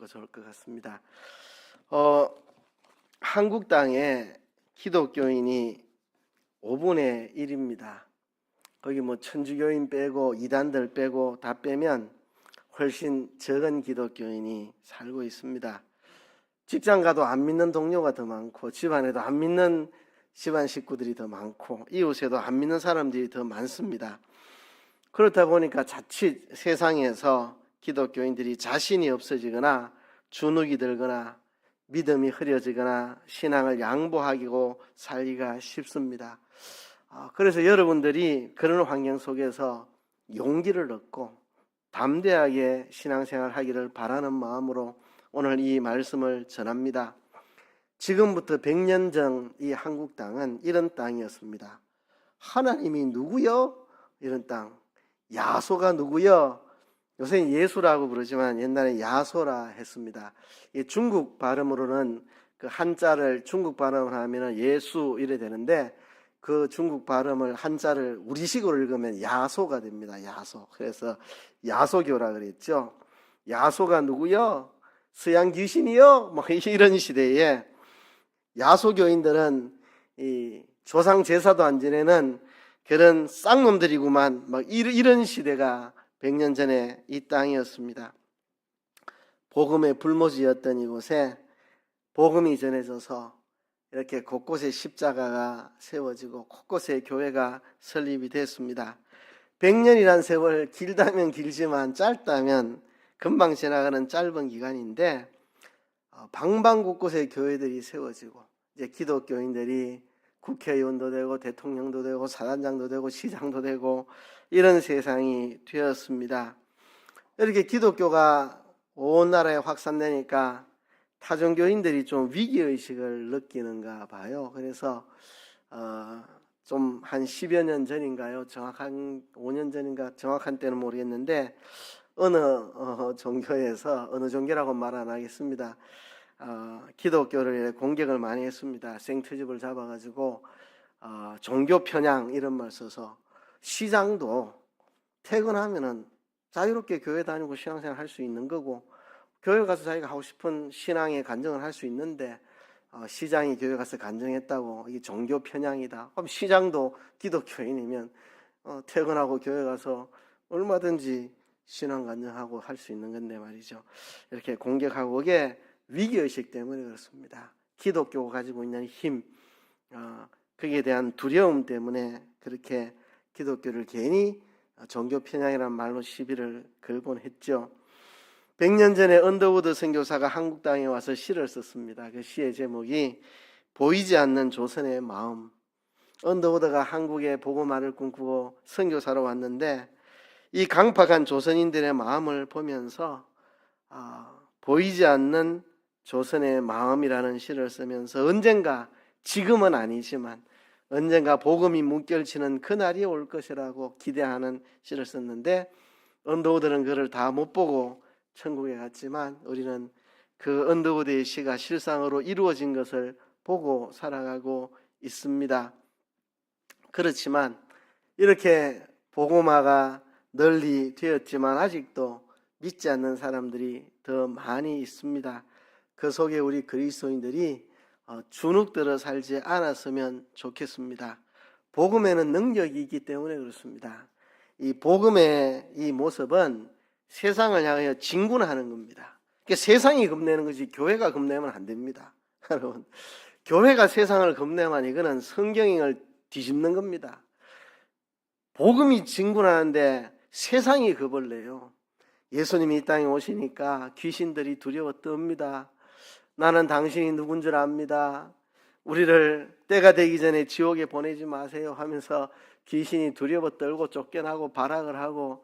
좋을 것 같습니다. 한국 땅에 기독교인이 5분의 1입니다. 거기 천주교인 빼고 이단들 빼고 다 빼면 훨씬 적은 기독교인이 살고 있습니다. 직장 가도 안 믿는 동료가 더 많고, 집안에도 안 믿는 집안 식구들이 더 많고, 이웃에도 안 믿는 사람들이 더 많습니다. 그렇다 보니까 자칫 세상에서 기독교인들이 자신이 없어지거나 주눅이 들거나 믿음이 흐려지거나 신앙을 양보하고 살기가 쉽습니다. 그래서 여러분들이 그런 환경 속에서 용기를 얻고 담대하게 신앙생활 하기를 바라는 마음으로 오늘 이 말씀을 전합니다. 지금부터 100년 전 이 한국 땅은 이런 땅이었습니다. 하나님이 누구요? 이런 땅. 야소가 누구요? 요새 예수라고 부르지만 옛날에 야소라 했습니다. 중국 발음으로는 그 한자를 중국 발음을 하면 예수 이래 되는데, 그 중국 발음을 한자를 우리식으로 읽으면 야소가 됩니다. 야소. 그래서 야소교라 그랬죠. 야소가 누구요? 서양 귀신이요? 이런 시대에 야소교인들은 이 조상 제사도 안 지내는 그런 쌍놈들이구만, 이런 시대가 100년 전에 이 땅이었습니다. 복음의 불모지였던 이곳에 복음이 전해져서 이렇게 곳곳에 십자가가 세워지고 곳곳에 교회가 설립이 됐습니다. 100년이란 세월 길다면 길지만 짧다면 금방 지나가는 짧은 기간인데, 방방 곳곳에 교회들이 세워지고 이제 기독교인들이 국회의원도 되고 대통령도 되고 사단장도 되고 시장도 되고 이런 세상이 되었습니다. 이렇게 기독교가 온 나라에 확산되니까 타종교인들이 좀 위기의식을 느끼는가 봐요. 그래서 좀 한 10여 년 전인가요? 정확한 5년 전인가 정확한 때는 모르겠는데 어느 종교에서, 어느 종교라고 말 안 하겠습니다. 기독교를 공격을 많이 했습니다. 생트집을 잡아가지고 종교 편향 이런 말 써서 시장도 퇴근하면은 자유롭게 교회 다니고 신앙생활 할 수 있는 거고, 교회 가서 자기가 하고 싶은 신앙의 간증을 할 수 있는데 시장이 교회 가서 간증했다고 이게 종교 편향이다. 그럼 시장도 기독교인이면 퇴근하고 교회 가서 얼마든지 신앙 간증하고 할 수 있는 건데 말이죠. 이렇게 공격하고, 이게 위기의식 때문에 그렇습니다. 기독교가 가지고 있는 힘, 거기에 대한 두려움 때문에 그렇게 기독교를 괜히 종교 편향이라는 말로 시비를 걸곤 했죠. 100년 전에 언더우드 선교사가 한국 땅에 와서 시를 썼습니다. 그 시의 제목이 보이지 않는 조선의 마음. 언더우드가 한국에 복음화를 꿈꾸고 선교사로 왔는데, 이 강팍한 조선인들의 마음을 보면서 보이지 않는 조선의 마음이라는 시를 쓰면서 언젠가, 지금은 아니지만 언젠가 복음이 문결치는 그날이 올 것이라고 기대하는 시를 썼는데, 언더우드는 그를 다 못 보고 천국에 갔지만 우리는 그 언더우드의 시가 실상으로 이루어진 것을 보고 살아가고 있습니다. 그렇지만 이렇게 복음화가 널리 되었지만 아직도 믿지 않는 사람들이 더 많이 있습니다. 그 속에 우리 그리스도인들이 주눅들어 살지 않았으면 좋겠습니다. 복음에는 능력이 있기 때문에 그렇습니다. 이 복음의 이 모습은 세상을 향하여 진군하는 겁니다. 그러니까 세상이 겁내는 거지 교회가 겁내면 안 됩니다. 여러분, 교회가 세상을 겁내면 이거는 성경을 뒤집는 겁니다. 복음이 진군하는데 세상이 겁을 내요. 예수님이 이 땅에 오시니까 귀신들이 두려워 떱니다. 나는 당신이 누군 줄 압니다. 우리를 때가 되기 전에 지옥에 보내지 마세요 하면서 귀신이 두려워 떨고 쫓겨나고 발악을 하고,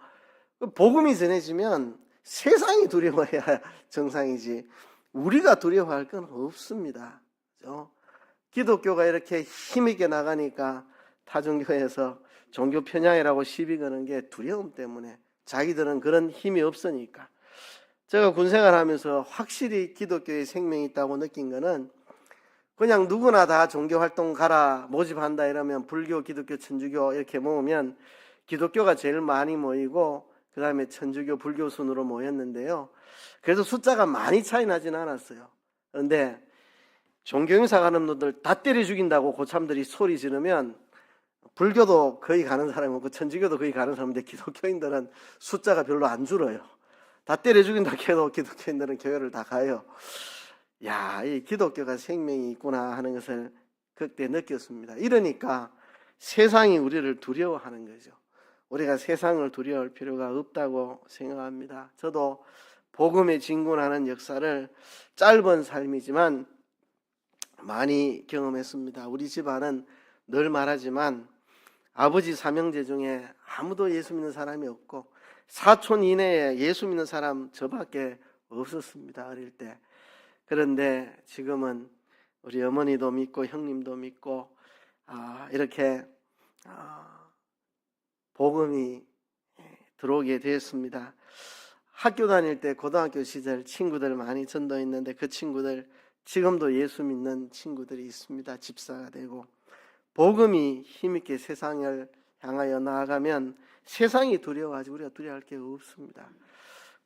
복음이 전해지면 세상이 두려워해야 정상이지 우리가 두려워할 건 없습니다. 그렇죠? 기독교가 이렇게 힘있게 나가니까 타종교에서 종교 편향이라고 시비 거는 게 두려움 때문에, 자기들은 그런 힘이 없으니까. 제가 군생활하면서 확실히 기독교의 생명이 있다고 느낀 거는, 그냥 누구나 다 종교활동 가라 모집한다 이러면 불교, 기독교, 천주교 이렇게 모으면 기독교가 제일 많이 모이고 그 다음에 천주교, 불교 순으로 모였는데요. 그래서 숫자가 많이 차이 나진 않았어요. 그런데 종교행사 가는 놈들 다 때려 죽인다고 고참들이 소리 지르면 불교도 거의 가는 사람이 없고 천주교도 거의 가는 사람인데 기독교인들은 숫자가 별로 안 줄어요. 다 때려 죽인다 해도 기독교인들은 교회를 다 가요. 야, 이 기독교가 생명이 있구나 하는 것을 그때 느꼈습니다. 이러니까 세상이 우리를 두려워하는 거죠. 우리가 세상을 두려워할 필요가 없다고 생각합니다. 저도 복음에 진군하는 역사를 짧은 삶이지만 많이 경험했습니다. 우리 집안은 늘 말하지만 아버지 삼형제 중에 아무도 예수 믿는 사람이 없고 사촌 이내에 예수 믿는 사람 저밖에 없었습니다. 어릴 때. 그런데 지금은 우리 어머니도 믿고 형님도 믿고 이렇게 복음이 들어오게 되었습니다. 학교 다닐 때 고등학교 시절 친구들 많이 전도했는데 그 친구들 지금도 예수 믿는 친구들이 있습니다. 집사가 되고 복음이 힘있게 세상을 향하여 나아가면 세상이 두려워하지 우리가 두려워할 게 없습니다.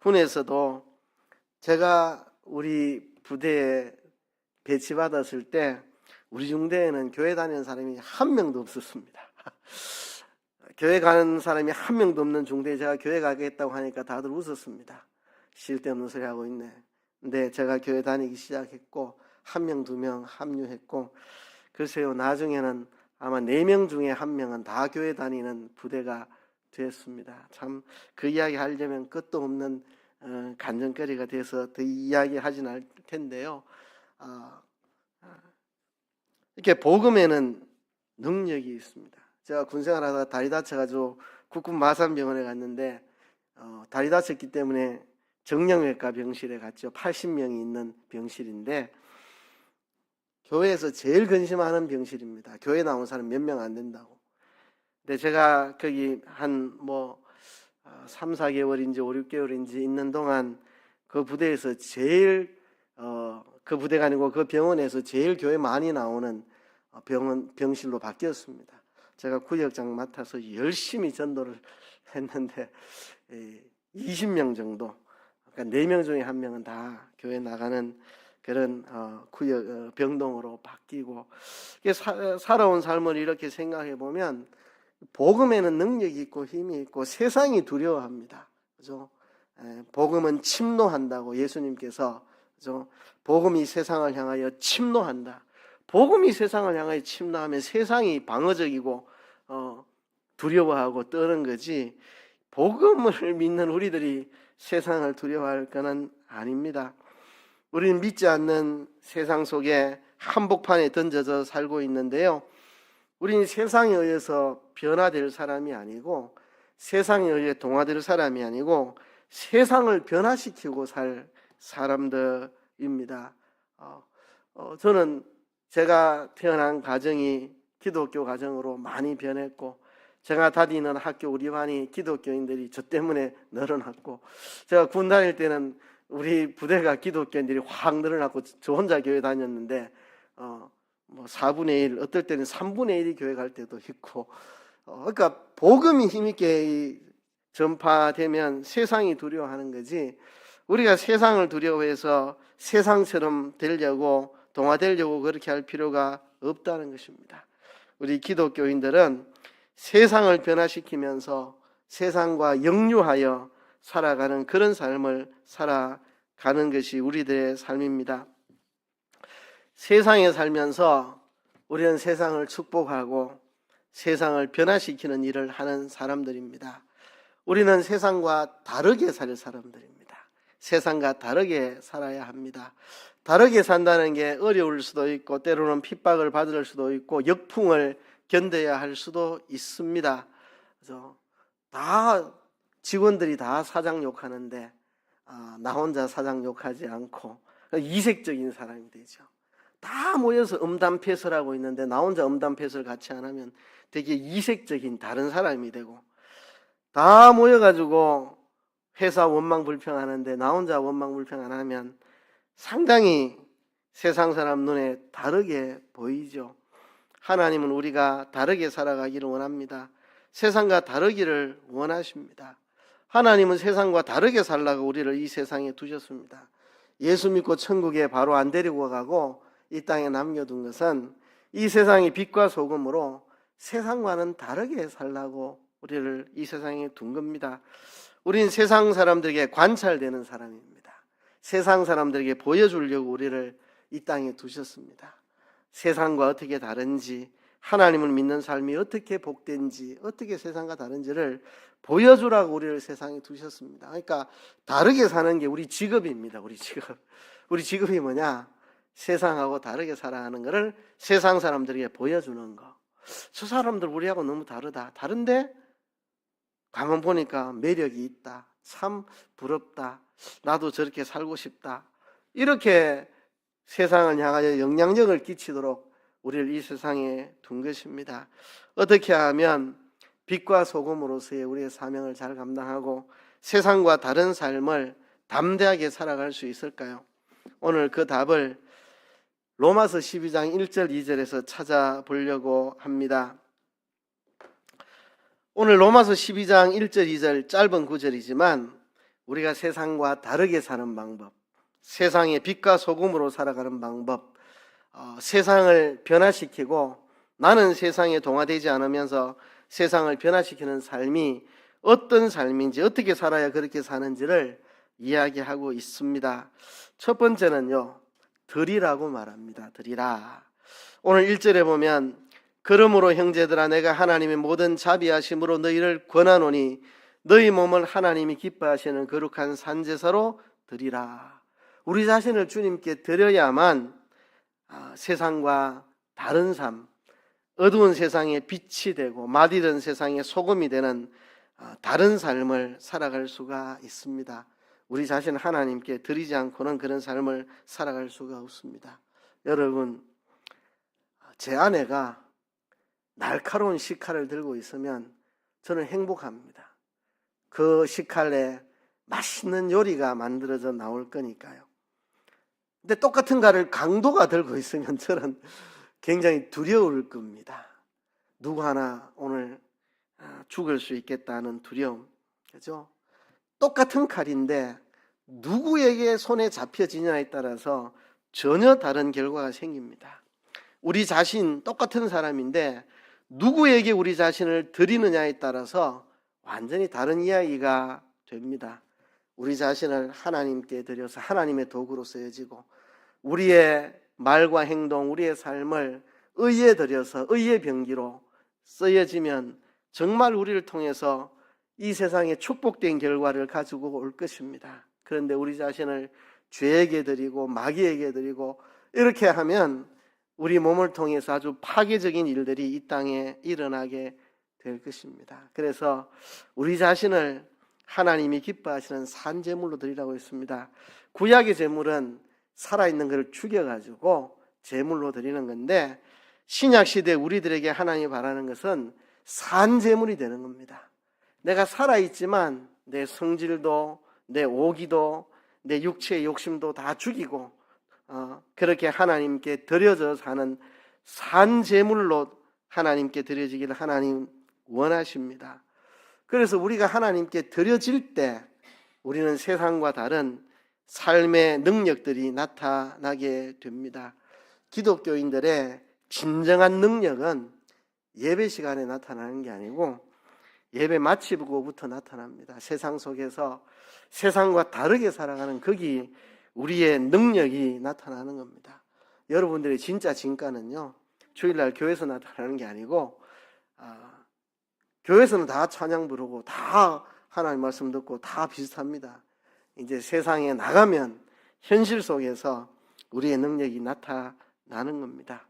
군에서도 제가 우리 부대에 배치받았을 때 우리 중대에는 교회 다니는 사람이 한 명도 없었습니다. 교회 가는 사람이 한 명도 없는 중대에 제가 교회 가겠다고 하니까 다들 웃었습니다. 쓸데없는 소리 하고 있네. 근데 제가 교회 다니기 시작했고 1명, 2명 합류했고 글쎄요 나중에는 아마 4명 중에 1명은 다 교회 다니는 부대가 됐습니다. 참 그 이야기 하려면 끝도 없는 간증거리가 돼서 더 이야기하진 않을 텐데요. 이렇게 복음에는 능력이 있습니다. 제가 군생활하다가 다리 다쳐가지고 국군 마산병원에 갔는데 다리 다쳤기 때문에 정형외과 병실에 갔죠. 80명이 있는 병실인데 교회에서 제일 근심하는 병실입니다. 교회 나온 사람 몇 명 안 된다고. 근데 제가 거기 한 3, 4개월인지 5, 6개월인지 있는 동안 그 부대에서 제일 그 부대가 아니고 그 병원에서 제일 교회 많이 나오는 병실로 바뀌었습니다. 제가 구역장 맡아서 열심히 전도를 했는데 20명 정도, 그러니까 4명 중에 1명은 다 교회 나가는 그런 구역 병동으로 바뀌고 살아온 삶을 이렇게 생각해 보면 복음에는 능력이 있고 힘이 있고 세상이 두려워합니다. 그죠? 복음은 침노한다고 예수님께서 그죠? 복음이 세상을 향하여 침노한다. 복음이 세상을 향하여 침노하면 세상이 방어적이고 두려워하고 떠는 거지 복음을 믿는 우리들이 세상을 두려워할 것은 아닙니다. 우리는 믿지 않는 세상 속에 한복판에 던져져 살고 있는데요. 우리는 세상에 의해서 변화될 사람이 아니고 세상에 의해 동화될 사람이 아니고 세상을 변화시키고 살 사람들입니다. 저는 제가 태어난 가정이 기독교 가정으로 많이 변했고 제가 다니는 학교 우리 반이 기독교인들이 저 때문에 늘어났고 제가 군 다닐 때는 우리 부대가 기독교인들이 확 늘어났고 저 혼자 교회 다녔는데 4분의 1 어떨 때는 3분의 1이 교회 갈 때도 있고 그러니까 복음이 힘있게 전파되면 세상이 두려워하는 거지 우리가 세상을 두려워해서 세상처럼 되려고 동화되려고 그렇게 할 필요가 없다는 것입니다. 우리 기독교인들은 세상을 변화시키면서 세상과 역류하여 살아가는 그런 삶을 살아가는 것이 우리들의 삶입니다. 세상에 살면서 우리는 세상을 축복하고 세상을 변화시키는 일을 하는 사람들입니다. 우리는 세상과 다르게 살 사람들입니다. 세상과 다르게 살아야 합니다. 다르게 산다는 게 어려울 수도 있고 때로는 핍박을 받을 수도 있고 역풍을 견뎌야 할 수도 있습니다. 그래서 다 직원들이 다 사장 욕하는데 나 혼자 사장 욕하지 않고 이색적인 사람이 되죠. 다 모여서 음담패설하고 있는데 나 혼자 음담패설 같이 안 하면 되게 이색적인 다른 사람이 되고 다 모여가지고 회사 원망불평하는데 나 혼자 원망불평 안 하면 상당히 세상 사람 눈에 다르게 보이죠. 하나님은 우리가 다르게 살아가기를 원합니다. 세상과 다르기를 원하십니다. 하나님은 세상과 다르게 살라고 우리를 이 세상에 두셨습니다. 예수 믿고 천국에 바로 안 데리고 가고 이 땅에 남겨둔 것은 이 세상의 빛과 소금으로 세상과는 다르게 살라고 우리를 이 세상에 둔 겁니다. 우린 세상 사람들에게 관찰되는 사람입니다. 세상 사람들에게 보여주려고 우리를 이 땅에 두셨습니다. 세상과 어떻게 다른지, 하나님을 믿는 삶이 어떻게 복된지, 어떻게 세상과 다른지를 보여주라고 우리를 세상에 두셨습니다. 그러니까 다르게 사는 게 우리 직업입니다. 우리 직업. 우리 직업이 뭐냐? 세상하고 다르게 살아가는 것을 세상 사람들에게 보여주는 거. 저 사람들 우리하고 너무 다르다. 다른데 가만 보니까 매력이 있다. 참 부럽다. 나도 저렇게 살고 싶다. 이렇게 세상을 향하여 영향력을 끼치도록 우리를 이 세상에 둔 것입니다. 어떻게 하면 빛과 소금으로서의 우리의 사명을 잘 감당하고 세상과 다른 삶을 담대하게 살아갈 수 있을까요? 오늘 그 답을 로마서 12장 1절 2절에서 찾아보려고 합니다. 오늘 로마서 12장 1절 2절 짧은 구절이지만 우리가 세상과 다르게 사는 방법, 세상의 빛과 소금으로 살아가는 방법, 세상을 변화시키고 나는 세상에 동화되지 않으면서 세상을 변화시키는 삶이 어떤 삶인지, 어떻게 살아야 그렇게 사는지를 이야기하고 있습니다. 첫 번째는요, 드리라고 말합니다. 드리라. 오늘 1절에 보면 그러므로 형제들아 내가 하나님의 모든 자비하심으로 너희를 권하노니 너희 몸을 하나님이 기뻐하시는 거룩한 산제사로 드리라. 우리 자신을 주님께 드려야만 세상과 다른 삶, 어두운 세상에 빛이 되고 맛이든 세상에 소금이 되는 다른 삶을 살아갈 수가 있습니다. 우리 자신을 하나님께 드리지 않고는 그런 삶을 살아갈 수가 없습니다. 여러분, 제 아내가 날카로운 식칼을 들고 있으면 저는 행복합니다. 그 식칼에 맛있는 요리가 만들어져 나올 거니까요. 근데 똑같은 칼을 강도가 들고 있으면 저는 굉장히 두려울 겁니다. 누구 하나 오늘 죽을 수 있겠다는 두려움. 그죠? 똑같은 칼인데 누구에게 손에 잡혀지냐에 따라서 전혀 다른 결과가 생깁니다. 우리 자신 똑같은 사람인데 누구에게 우리 자신을 드리느냐에 따라서 완전히 다른 이야기가 됩니다. 우리 자신을 하나님께 드려서 하나님의 도구로 쓰여지고 우리의 말과 행동, 우리의 삶을 의에 드려서 의의 병기로 쓰여지면 정말 우리를 통해서 이 세상에 축복된 결과를 가지고 올 것입니다. 그런데 우리 자신을 죄에게 드리고 마귀에게 드리고 이렇게 하면 우리 몸을 통해서 아주 파괴적인 일들이 이 땅에 일어나게 될 것입니다. 그래서 우리 자신을 하나님이 기뻐하시는 산제물로 드리라고 했습니다. 구약의 제물은 살아있는 것을 죽여가지고 제물로 드리는 건데 신약시대 우리들에게 하나님이 바라는 것은 산제물이 되는 겁니다. 내가 살아있지만 내 성질도 내 오기도 내 육체의 욕심도 다 죽이고 그렇게 하나님께 드려져 사는 산제물로 하나님께 드려지기를 하나님 원하십니다. 그래서 우리가 하나님께 드려질 때 우리는 세상과 다른 삶의 능력들이 나타나게 됩니다. 기독교인들의 진정한 능력은 예배 시간에 나타나는 게 아니고 예배 마치고부터 나타납니다. 세상 속에서 세상과 다르게 살아가는 거기 우리의 능력이 나타나는 겁니다. 여러분들의 진짜 진가는요, 주일날 교회에서 나타나는 게 아니고 교회에서는 다 찬양 부르고 다 하나님 말씀 듣고 다 비슷합니다. 이제 세상에 나가면 현실 속에서 우리의 능력이 나타나는 겁니다.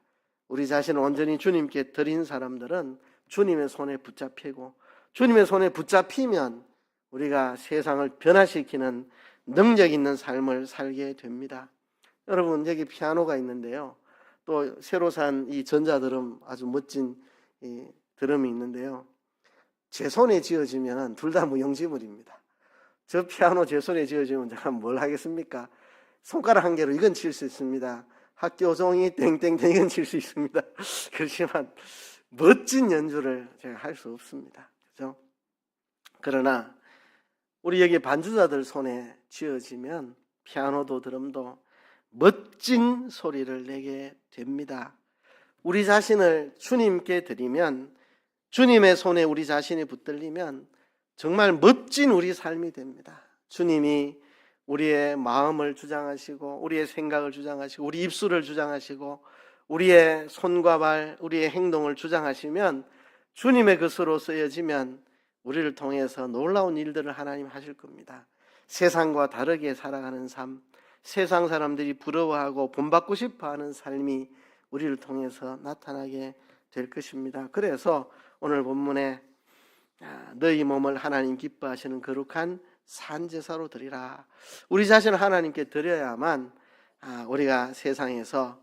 우리 자신을 온전히 주님께 드린 사람들은 주님의 손에 붙잡히고 주님의 손에 붙잡히면 우리가 세상을 변화시키는 능력 있는 삶을 살게 됩니다. 여러분, 여기 피아노가 있는데요. 또 새로 산 이 전자드럼, 아주 멋진 이 드럼이 있는데요. 제 손에 쥐어지면 둘 다 무용지물입니다. 저 피아노 제 손에 쥐어지면 제가 뭘 하겠습니까? 손가락 한 개로 이건 칠 수 있습니다. 학교 종이 땡땡땡 이건 칠 수 있습니다. 그렇지만 멋진 연주를 제가 할 수 없습니다. 그렇죠? 그러나 우리 여기 반주자들 손에 쥐어지면 피아노도 드럼도 멋진 소리를 내게 됩니다. 우리 자신을 주님께 드리면, 주님의 손에 우리 자신이 붙들리면 정말 멋진 우리 삶이 됩니다. 주님이 우리의 마음을 주장하시고 우리의 생각을 주장하시고 우리 입술을 주장하시고 우리의 손과 발, 우리의 행동을 주장하시면, 주님의 것으로 쓰여지면 우리를 통해서 놀라운 일들을 하나님 하실 겁니다. 세상과 다르게 살아가는 삶, 세상 사람들이 부러워하고 본받고 싶어하는 삶이 우리를 통해서 나타나게 될 것입니다. 그래서 오늘 본문에 너희 몸을 하나님 기뻐하시는 거룩한 산제사로 드리라. 우리 자신을 하나님께 드려야만 우리가 세상에서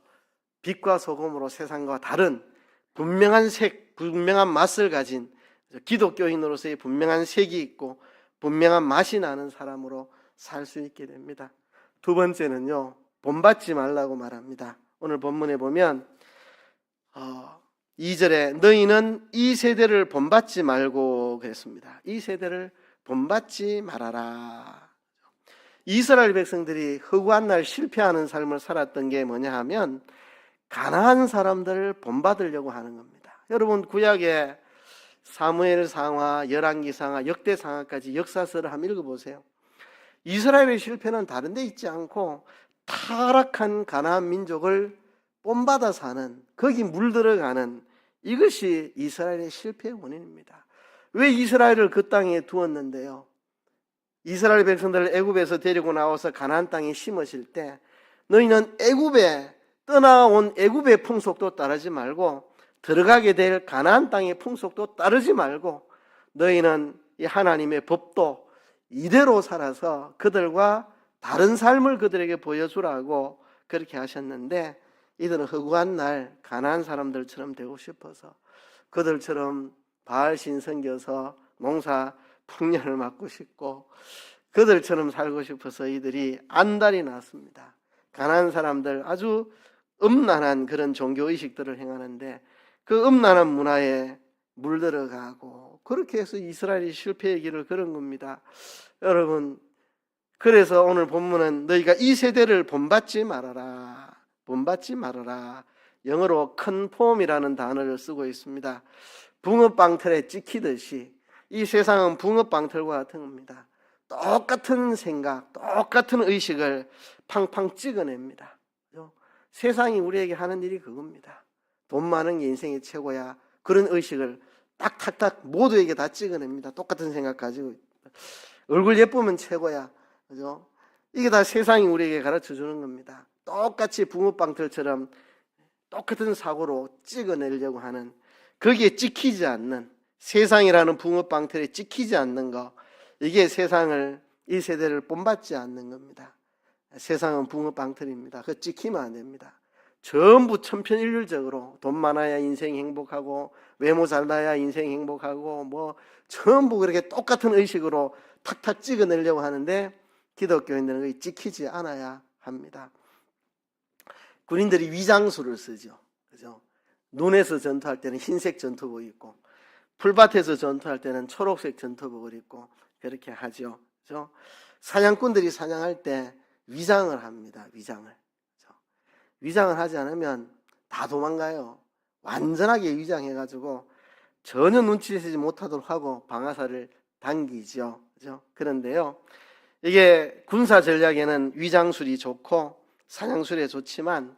빛과 소금으로 세상과 다른 분명한 색, 분명한 맛을 가진 기독교인으로서의 분명한 색이 있고 분명한 맛이 나는 사람으로 살 수 있게 됩니다. 두 번째는요, 본받지 말라고 말합니다. 오늘 본문에 보면 2절에 너희는 이 세대를 본받지 말고 그랬습니다. 이 세대를 본받지 말아라. 이스라엘 백성들이 허구한 날 실패하는 삶을 살았던 게 뭐냐 하면 가난한 사람들을 본받으려고 하는 겁니다. 여러분, 구약의 사무엘상하, 열왕기상하, 역대상하까지 역사서를 한번 읽어보세요. 이스라엘의 실패는 다른 데 있지 않고 타락한 가나안 민족을 본받아 사는, 거기 물들어가는, 이것이 이스라엘의 실패의 원인입니다. 왜 이스라엘을 그 땅에 두었는데요? 이스라엘 백성들을 애굽에서 데리고 나와서 가나안 땅에 심으실 때 너희는 떠나온 애굽의 풍속도 따르지 말고 들어가게 될 가나안 땅의 풍속도 따르지 말고 너희는 이 하나님의 법도 이대로 살아서 그들과 다른 삶을 그들에게 보여주라고 그렇게 하셨는데, 이들은 허구한 날 가나안 사람들처럼 되고 싶어서 그들처럼 바알신 섬겨서 농사 풍년을 맞고 싶고 그들처럼 살고 싶어서 이들이 안달이 났습니다. 가나안 사람들 아주 음란한 그런 종교의식들을 행하는데 그 음란한 문화에 물들어가고 그렇게 해서 이스라엘이 실패의 길을 걸은 겁니다. 여러분, 그래서 오늘 본문은 너희가 이 세대를 본받지 말아라. 본받지 말아라. 영어로 conform이라는 단어를 쓰고 있습니다. 붕어빵틀에 찍히듯이 이 세상은 붕어빵틀과 같은 겁니다. 똑같은 생각, 똑같은 의식을 팡팡 찍어냅니다. 세상이 우리에게 하는 일이 그겁니다. 돈 많은 게 인생의 최고야. 그런 의식을 딱딱딱 모두에게 다 찍어냅니다. 똑같은 생각 가지고 있다. 얼굴 예쁘면 최고야. 그죠? 이게 다 세상이 우리에게 가르쳐 주는 겁니다. 똑같이 붕어빵틀처럼 똑같은 사고로 찍어내려고 하는, 거기에 찍히지 않는, 세상이라는 붕어빵틀에 찍히지 않는 거, 이게 세상을, 이 세대를 본받지 않는 겁니다. 세상은 붕어빵틀입니다. 그거 찍히면 안 됩니다. 전부 천편일률적으로 돈 많아야 인생 행복하고 외모 잘나야 인생 행복하고 뭐 전부 그렇게 똑같은 의식으로 탁탁 찍어내려고 하는데 기독교인들은 그게 찍히지 않아야 합니다. 군인들이 위장수를 쓰죠. 그죠? 눈에서 전투할 때는 흰색 전투복 입고 풀밭에서 전투할 때는 초록색 전투복을 입고 그렇게 하죠. 그죠? 사냥꾼들이 사냥할 때 위장을 합니다. 위장을. 그죠? 위장을 하지 않으면 다 도망가요. 완전하게 위장해가지고 전혀 눈치채지 못하도록 하고 방아쇠를 당기죠. 그죠? 그런데요, 이게 군사 전략에는 위장술이 좋고 사냥술에 좋지만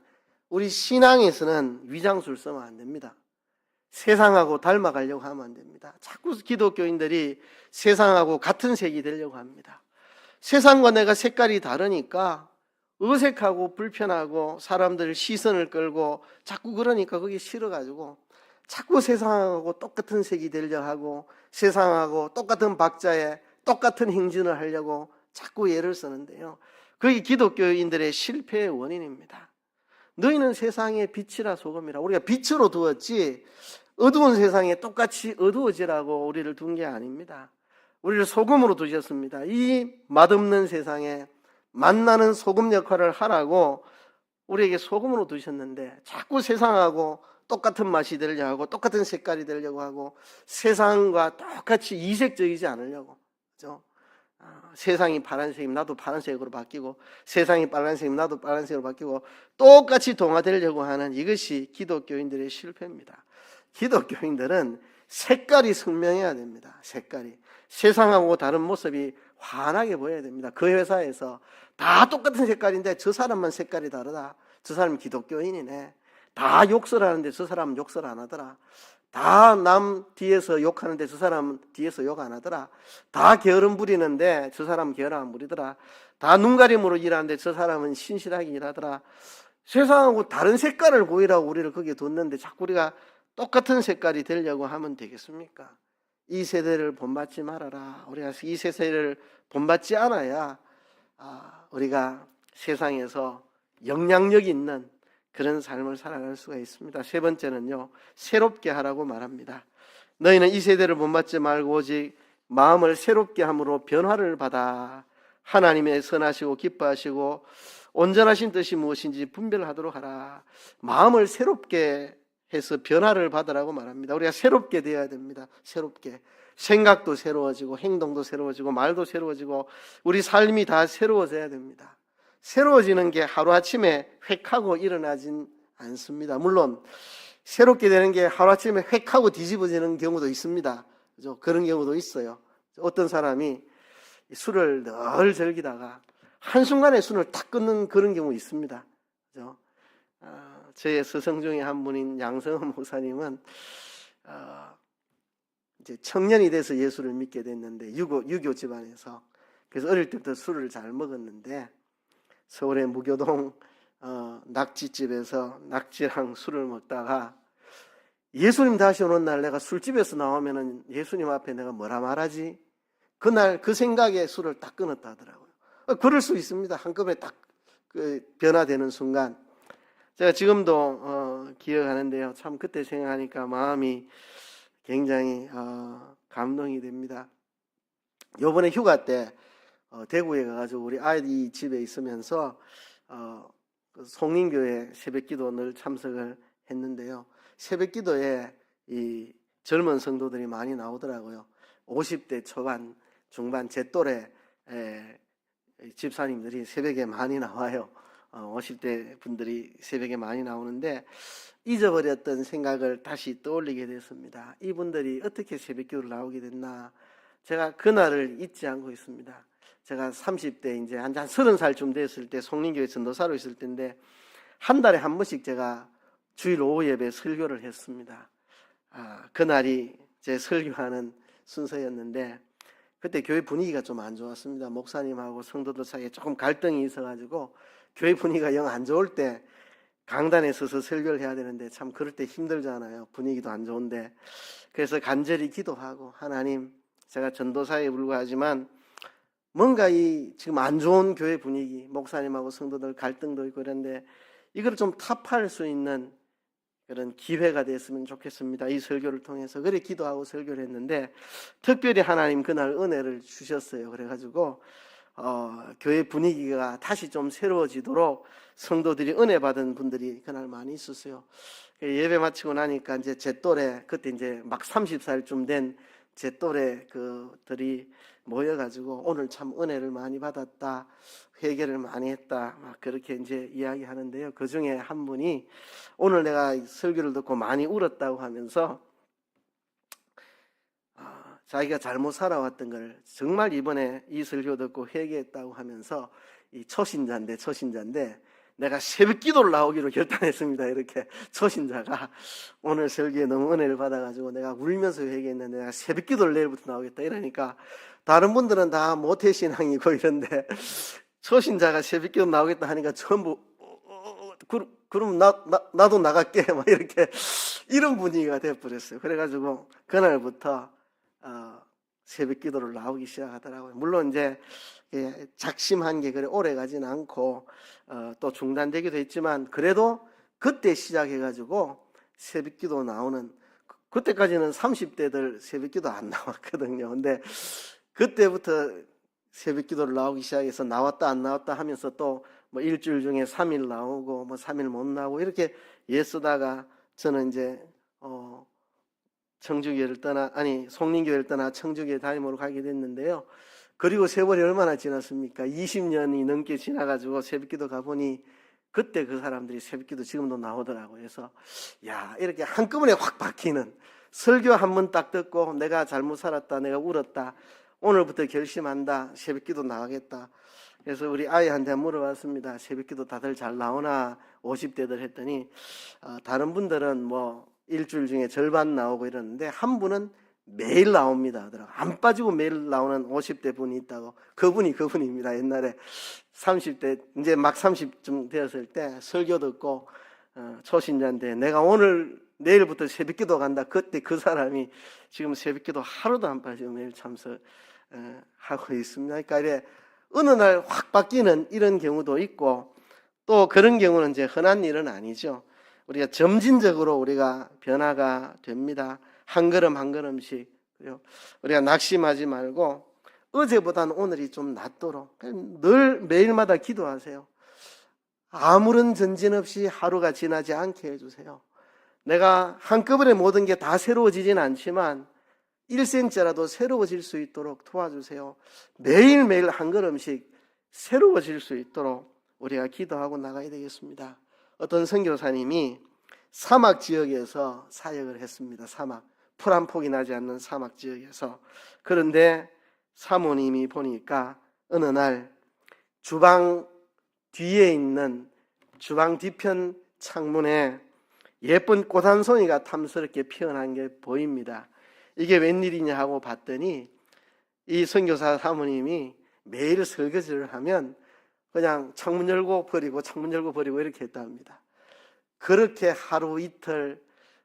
우리 신앙에서는 위장술 쓰면 안 됩니다. 세상하고 닮아가려고 하면 안 됩니다. 자꾸 기독교인들이 세상하고 같은 색이 되려고 합니다. 세상과 내가 색깔이 다르니까 어색하고 불편하고 사람들 시선을 끌고 자꾸 그러니까 그게 싫어가지고 자꾸 세상하고 똑같은 색이 되려고 하고 세상하고 똑같은 박자에 똑같은 행진을 하려고 자꾸 예를 쓰는데요, 그게 기독교인들의 실패의 원인입니다. 너희는 세상의 빛이라 소금이라. 우리가 빛으로 두었지 어두운 세상에 똑같이 어두워지라고 우리를 둔 게 아닙니다. 우리를 소금으로 두셨습니다. 이 맛없는 세상에 맛나는 소금 역할을 하라고 우리에게 소금으로 두셨는데 자꾸 세상하고 똑같은 맛이 되려고 하고 똑같은 색깔이 되려고 하고 세상과 똑같이 이색적이지 않으려고, 그죠? 세상이 파란색이면 나도 파란색으로 바뀌고, 세상이 빨간색이면 나도 빨간색으로 바뀌고, 똑같이 동화되려고 하는 이것이 기독교인들의 실패입니다. 기독교인들은 색깔이 선명해야 됩니다. 색깔이. 세상하고 다른 모습이 환하게 보여야 됩니다. 그 회사에서 다 똑같은 색깔인데 저 사람만 색깔이 다르다. 저 사람은 기독교인이네. 다 욕설 하는데 저 사람은 욕설 안 하더라. 다 남 뒤에서 욕하는데 저 사람은 뒤에서 욕 안 하더라. 다 게으름 부리는데 저 사람은 게으름 안 부리더라. 다 눈가림으로 일하는데 저 사람은 신실하게 일하더라. 세상하고 다른 색깔을 보이라고 우리를 거기에 뒀는데 자꾸 우리가 똑같은 색깔이 되려고 하면 되겠습니까? 이 세대를 본받지 말아라. 우리가 이 세대를 본받지 않아야 우리가 세상에서 영향력 있는 그런 삶을 살아갈 수가 있습니다. 세 번째는요, 새롭게 하라고 말합니다. 너희는 이 세대를 본받지 말고 오직 마음을 새롭게 함으로 변화를 받아 하나님의 선하시고 기뻐하시고 온전하신 뜻이 무엇인지 분별하도록 하라. 마음을 새롭게 해서 변화를 받으라고 말합니다. 우리가 새롭게 되어야 됩니다. 새롭게. 생각도 새로워지고 행동도 새로워지고 말도 새로워지고 우리 삶이 다 새로워져야 됩니다. 새로워지는 게 하루아침에 획 하고 일어나진 않습니다. 물론 새롭게 되는 게 하루아침에 획 하고 뒤집어지는 경우도 있습니다. 그죠? 그런 경우도 있어요. 어떤 사람이 술을 늘 즐기다가 한순간에 술을 탁 끊는 그런 경우 있습니다. 그죠? 저의 스승 중에 한 분인 양성은 목사님은 이제 청년이 돼서 예수를 믿게 됐는데 유교 집안에서, 그래서 어릴 때부터 술을 잘 먹었는데 서울의 무교동 낙지집에서 낙지랑 술을 먹다가 예수님 다시 오는 날 내가 술집에서 나오면은 예수님 앞에 내가 뭐라 말하지? 그날 그 생각에 술을 딱 끊었다 하더라고요. 그럴 수 있습니다. 한꺼번에 딱 그 변화되는 순간. 제가 지금도 기억하는데요. 참 그때 생각하니까 마음이 굉장히 감동이 됩니다. 요번에 휴가 때 대구에 가가지고 우리 아이 집에 있으면서 그 송림교회 새벽기도 늘 참석을 했는데요. 새벽기도에 이 젊은 성도들이 많이 나오더라고요. 50대 초반, 중반 제 또래 집사님들이 새벽에 많이 나와요. 50대 분들이 새벽에 많이 나오는데 잊어버렸던 생각을 다시 떠올리게 됐습니다. 이분들이 어떻게 새벽기도를 나오게 됐나. 제가 그날을 잊지 않고 있습니다. 제가 30대 이제 한 30살쯤 됐을 때 송림교회 전도사로 있을 때인데 한 달에 한 번씩 제가 주일 오후 예배 설교를 했습니다. 그날이 제 설교하는 순서였는데 그때 교회 분위기가 좀 안 좋았습니다. 목사님하고 성도들 사이에 조금 갈등이 있어가지고 교회 분위기가 영 안 좋을 때 강단에 서서 설교를 해야 되는데 참 그럴 때 힘들잖아요. 분위기도 안 좋은데. 그래서 간절히 기도하고 하나님, 제가 전도사에 불과하지만 뭔가 이 지금 안 좋은 교회 분위기, 목사님하고 성도들 갈등도 있고 그런데 이걸 좀 타파할 수 있는 그런 기회가 됐으면 좋겠습니다. 이 설교를 통해서. 그래 기도하고 설교를 했는데 특별히 하나님 그날 은혜를 주셨어요. 그래가지고 교회 분위기가 다시 좀 새로워지도록 성도들이 은혜 받은 분들이 그날 많이 있었어요. 예배 마치고 나니까 이제 제 또래, 그때 이제 막 30살쯤 된 제 또래 그들이 모여가지고 오늘 참 은혜를 많이 받았다, 회개를 많이 했다, 막 그렇게 이제 이야기하는데요. 그 중에 한 분이 오늘 내가 설교를 듣고 많이 울었다고 하면서 자기가 잘못 살아왔던 걸 정말 이번에 이 설교 듣고 회개했다고 하면서 이 초신자인데 내가 새벽 기도를 나오기로 결단했습니다. 이렇게 초신자가 오늘 설교에 너무 은혜를 받아가지고 내가 울면서 회개했는데 내가 새벽 기도를 내일부터 나오겠다 이러니까 다른 분들은 다 모태신앙이고 이런데 초신자가 새벽 기도 나오겠다 하니까 전부 그럼 나도 나갈게 막 이렇게 이런 분위기가 되어버렸어요. 그래가지고 그날부터 새벽 기도를 나오기 시작하더라고요. 물론 이제 작심한 게 그래 오래 가진 않고 또 중단되기도 했지만 그래도 그때 시작해가지고 새벽 기도 나오는, 그때까지는 30대들 새벽 기도 안 나왔거든요. 근데 그때부터 새벽 기도를 나오기 시작해서 나왔다 안 나왔다 하면서 또 뭐 일주일 중에 3일 나오고 뭐 3일 못 나오고 이렇게 애쓰다가 저는 이제 송림교회를 떠나 청주교회 담임으로 가게 됐는데요. 그리고 세월이 얼마나 지났습니까? 20년이 넘게 지나가지고 새벽기도 가보니 그때 그 사람들이 새벽기도 지금도 나오더라고요. 그래서 야, 이렇게 한꺼번에 확 바뀌는, 설교 한 번 딱 듣고 내가 잘못 살았다, 내가 울었다, 오늘부터 결심한다, 새벽기도 나가겠다. 그래서 우리 아이한테 물어봤습니다. 새벽기도 다들 잘 나오나 50대들 했더니 다른 분들은 뭐 일주일 중에 절반 나오고 이러는데 한 분은 매일 나옵니다 하더라고요. 안 빠지고 매일 나오는 50대 분이 있다고. 그분입니다. 옛날에 30대 이제 막 30쯤 되었을 때 설교 듣고 초신자인데 내가 오늘 내일부터 새벽기도 간다. 그때 그 사람이 지금 새벽기도 하루도 안 빠지고 매일 참석하고 있습니다. 그러니까 이래 어느 날 확 바뀌는 이런 경우도 있고, 또 그런 경우는 이제 흔한 일은 아니죠. 우리가 점진적으로 우리가 변화가 됩니다. 한 걸음 한 걸음씩. 우리가 낙심하지 말고 어제보다는 오늘이 좀 낫도록 늘 매일마다 기도하세요. 아무런 전진 없이 하루가 지나지 않게 해주세요. 내가 한꺼번에 모든 게 다 새로워지진 않지만 1cm라도 새로워질 수 있도록 도와주세요. 매일매일 한 걸음씩 새로워질 수 있도록 우리가 기도하고 나가야 되겠습니다. 어떤 선교사님이 사막 지역에서 사역을 했습니다. 사막, 풀 한 폭이 나지 않는 사막 지역에서. 그런데 사모님이 보니까 어느 날 주방 뒤에 있는 주방 뒤편 창문에 예쁜 꽃 한 송이가 탐스럽게 피어난 게 보입니다. 이게 웬일이냐 하고 봤더니 이 선교사 사모님이 매일 설거지를 하면 그냥 창문 열고 버리고 창문 열고 버리고 이렇게 했답니다. 그렇게 하루 이틀,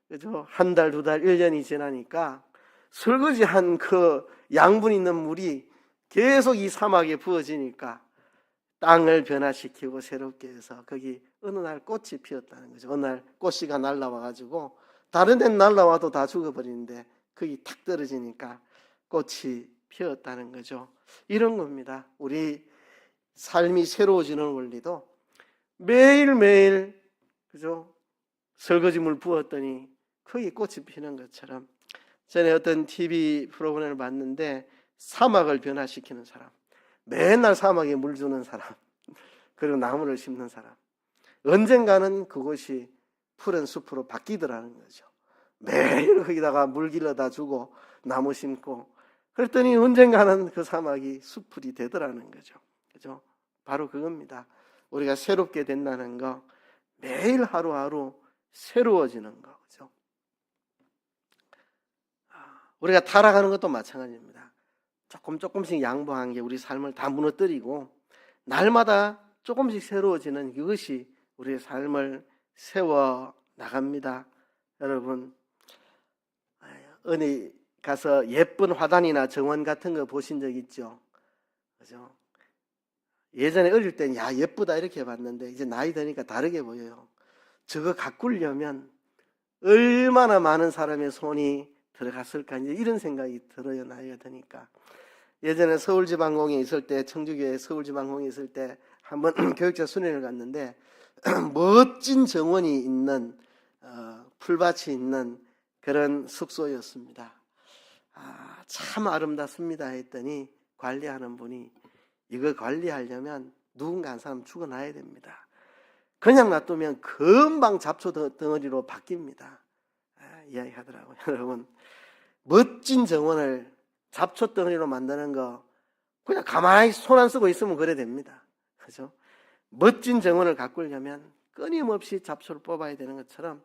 그죠? 한 달, 두 달, 1년이 지나니까 설거지한 그 양분 있는 물이 계속 이 사막에 부어지니까 땅을 변화시키고 새롭게 해서 거기 어느 날 꽃이 피었다는 거죠. 어느 날 꽃씨가 날라와가지고 다른 데는 날라와도 다 죽어버리는데 거기 탁 떨어지니까 꽃이 피었다는 거죠. 이런 겁니다. 우리 삶이 새로워지는 원리도 매일매일, 그죠? 설거지물 부었더니 거기 꽃이 피는 것처럼. 전에 어떤 TV 프로그램을 봤는데 사막을 변화시키는 사람, 맨날 사막에 물 주는 사람, 그리고 나무를 심는 사람, 언젠가는 그곳이 푸른 숲으로 바뀌더라는 거죠. 매일 거기다가 물 길러다 주고 나무 심고 그랬더니 언젠가는 그 사막이 숲풀이 되더라는 거죠. 그죠? 바로 그겁니다. 우리가 새롭게 된다는 거, 매일 하루하루 새로워지는 거. 그죠? 우리가 타락하는 것도 마찬가지입니다. 조금씩 양보한 게 우리 삶을 다 무너뜨리고 날마다 조금씩 새로워지는 이것이 우리의 삶을 세워 나갑니다. 여러분, 어디 가서 예쁜 화단이나 정원 같은 거 보신 적 있죠? 그죠? 예전에 어릴 땐 야, 예쁘다 이렇게 봤는데 이제 나이 드니까 다르게 보여요. 저거 가꾸려면 얼마나 많은 사람의 손이 들어갔을까, 이제 이런 생각이 들어요. 나이가 드니까. 예전에 서울지방공에 있을 때, 청주교회 서울지방공에 있을 때 한번 교육자 수련을 갔는데 멋진 정원이 있는 풀밭이 있는 그런 숙소였습니다. 참 아름답습니다 했더니 관리하는 분이 이거 관리하려면 누군가 한 사람 죽어나야 됩니다. 그냥 놔두면 금방 잡초 덩어리로 바뀝니다. 이야기하더라고요. 여러분, 멋진 정원을 잡초 덩어리로 만드는 거 그냥 가만히 손 안 쓰고 있으면 그래 됩니다. 그죠? 멋진 정원을 가꾸려면 끊임없이 잡초를 뽑아야 되는 것처럼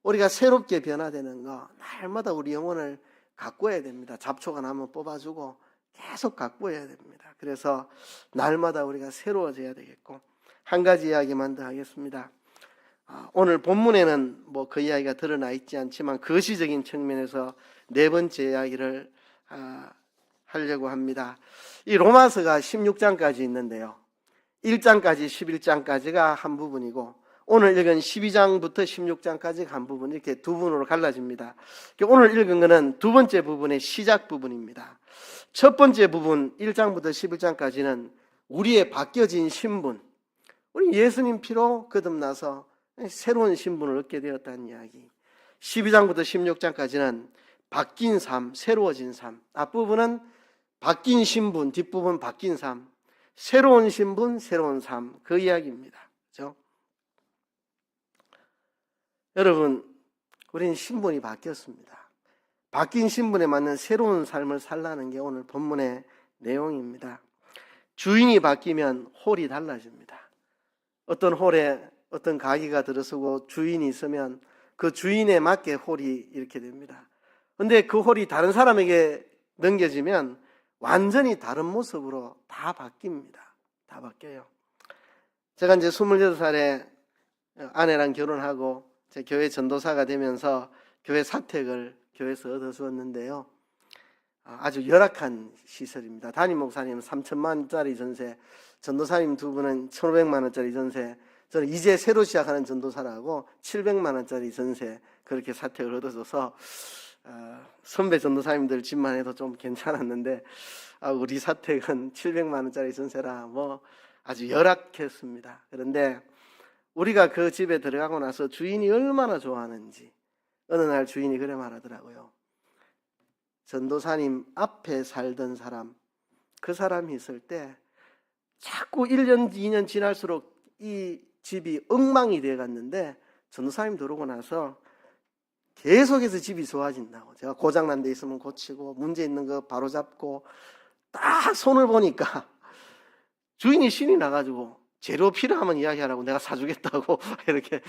우리가 새롭게 변화되는 거 날마다 우리 영혼을 가꾸어야 됩니다. 잡초가 나면 뽑아주고 계속 가꾸어야 됩니다. 그래서 날마다 우리가 새로워져야 되겠고, 한 가지 이야기만 더 하겠습니다. 오늘 본문에는 뭐 그 이야기가 드러나 있지 않지만 거시적인 측면에서 네 번째 이야기를 하려고 합니다. 이 로마서가 16장까지 있는데요. 1장까지 11장까지가 한 부분이고 오늘 읽은 12장부터 16장까지가 한 부분, 이렇게 두 부분으로 갈라집니다. 오늘 읽은 것은 두 번째 부분의 시작 부분입니다. 첫 번째 부분 1장부터 11장까지는 우리의 바뀌어진 신분, 우리 예수님 피로 거듭나서 새로운 신분을 얻게 되었다는 이야기. 12장부터 16장까지는 바뀐 삶, 새로워진 삶. 앞부분은 바뀐 신분, 뒷부분 바뀐 삶, 새로운 신분, 새로운 삶, 그 이야기입니다. 그렇죠? 여러분, 우리는 신분이 바뀌었습니다. 바뀐 신분에 맞는 새로운 삶을 살라는 게 오늘 본문의 내용입니다. 주인이 바뀌면 홀이 달라집니다. 어떤 홀에 어떤 가게가 들어서고 주인이 있으면 그 주인에 맞게 홀이 이렇게 됩니다. 근데 그 홀이 다른 사람에게 넘겨지면 완전히 다른 모습으로 다 바뀝니다. 다 바뀌어요. 제가 이제 26살에 아내랑 결혼하고 제 교회 전도사가 되면서 교회 사택을 교회에서 얻어주었는데요. 아주 열악한 시설입니다. 담임 목사님은 3천만 원짜리 전세, 전도사님 두 분은 1,500만 원짜리 전세, 저는 이제 새로 시작하는 전도사라고 700만 원짜리 전세, 그렇게 사택을 얻어줘서 선배 전도사님들 집만 해도 좀 괜찮았는데 우리 사택은 700만 원짜리 전세라 뭐 아주 열악했습니다. 그런데 우리가 그 집에 들어가고 나서 주인이 얼마나 좋아하는지 어느 날 주인이 그래 말하더라고요. 전도사님 앞에 살던 사람, 그 사람이 있을 때 자꾸 1년, 2년 지날수록 이 집이 엉망이 되어 갔는데 전도사님 들어오고 나서 계속해서 집이 좋아진다고. 제가 고장난 데 있으면 고치고 문제 있는 거 바로 잡고 딱 손을 보니까 주인이 신이 나가지고 재료 필요하면 이야기하라고 내가 사주겠다고 이렇게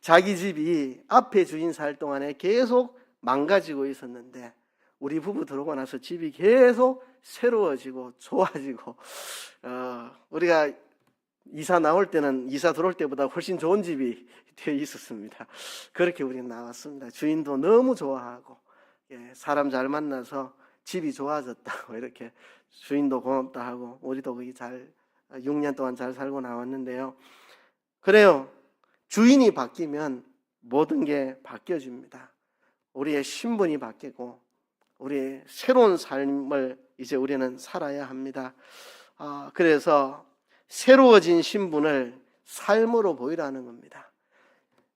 자기 집이 앞에 주인 살 동안에 계속 망가지고 있었는데 우리 부부 들어오고 나서 집이 계속 새로워지고 좋아지고 우리가 이사 나올 때는 이사 들어올 때보다 훨씬 좋은 집이 되어 있었습니다. 그렇게 우리는 나왔습니다. 주인도 너무 좋아하고 사람 잘 만나서 집이 좋아졌다고 이렇게 주인도 고맙다 하고 우리도 거기 잘 6년 동안 잘 살고 나왔는데요. 그래요. 주인이 바뀌면 모든 게 바뀌어집니다. 우리의 신분이 바뀌고 우리의 새로운 삶을 이제 우리는 살아야 합니다. 그래서 새로워진 신분을 삶으로 보이라는 겁니다.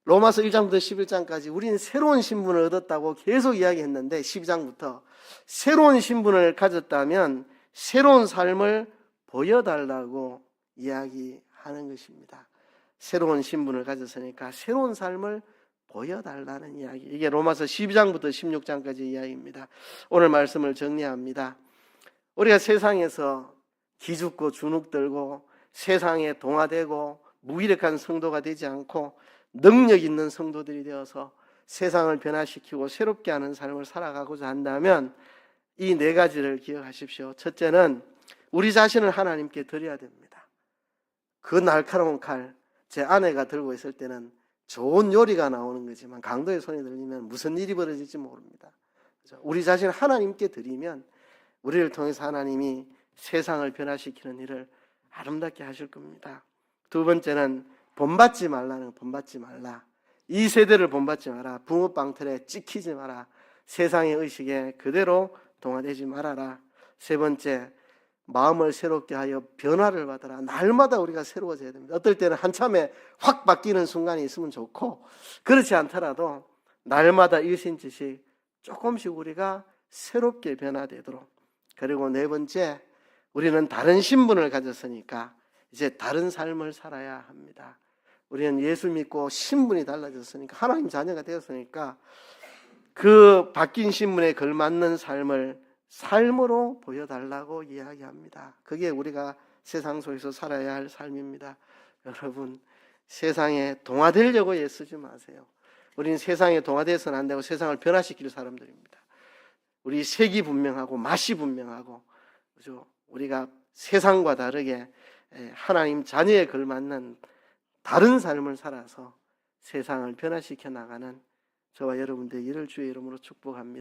로마서 1장부터 11장까지 우리는 새로운 신분을 얻었다고 계속 이야기했는데 12장부터 새로운 신분을 가졌다면 새로운 삶을 보여달라고 이야기하는 것입니다. 새로운 신분을 가졌으니까 새로운 삶을 보여달라는 이야기. 이게 로마서 12장부터 16장까지 이야기입니다. 오늘 말씀을 정리합니다. 우리가 세상에서 기죽고 주눅들고 세상에 동화되고 무기력한 성도가 되지 않고 능력 있는 성도들이 되어서 세상을 변화시키고 새롭게 하는 삶을 살아가고자 한다면 이 네 가지를 기억하십시오. 첫째는 우리 자신을 하나님께 드려야 됩니다. 그 날카로운 칼, 제 아내가 들고 있을 때는 좋은 요리가 나오는 거지만 강도의 손이 들리면 무슨 일이 벌어질지 모릅니다. 우리 자신을 하나님께 드리면 우리를 통해서 하나님이 세상을 변화시키는 일을 아름답게 하실 겁니다. 두 번째는 본받지 말라는, 본받지 말라. 이 세대를 본받지 마라. 붕어빵틀에 찍히지 마라. 세상의 의식에 그대로 동화되지 말아라. 세 번째, 마음을 새롭게 하여 변화를 받아라. 날마다 우리가 새로워져야 됩니다. 어떨 때는 한참에 확 바뀌는 순간이 있으면 좋고 그렇지 않더라도 날마다 일신짓씩 조금씩 우리가 새롭게 변화되도록. 그리고 네 번째, 우리는 다른 신분을 가졌으니까 이제 다른 삶을 살아야 합니다. 우리는 예수 믿고 신분이 달라졌으니까 하나님 자녀가 되었으니까 그 바뀐 신분에 걸맞는 삶을 삶으로 보여달라고 이야기합니다. 그게 우리가 세상 속에서 살아야 할 삶입니다. 여러분, 세상에 동화되려고 애쓰지 마세요. 우리는 세상에 동화되어서는 안 되고 세상을 변화시킬 사람들입니다. 우리 색이 분명하고 맛이 분명하고 그죠? 우리가 세상과 다르게 하나님 자녀에 걸맞는 다른 삶을 살아서 세상을 변화시켜 나가는 저와 여러분들 이를 주의 이름으로 축복합니다.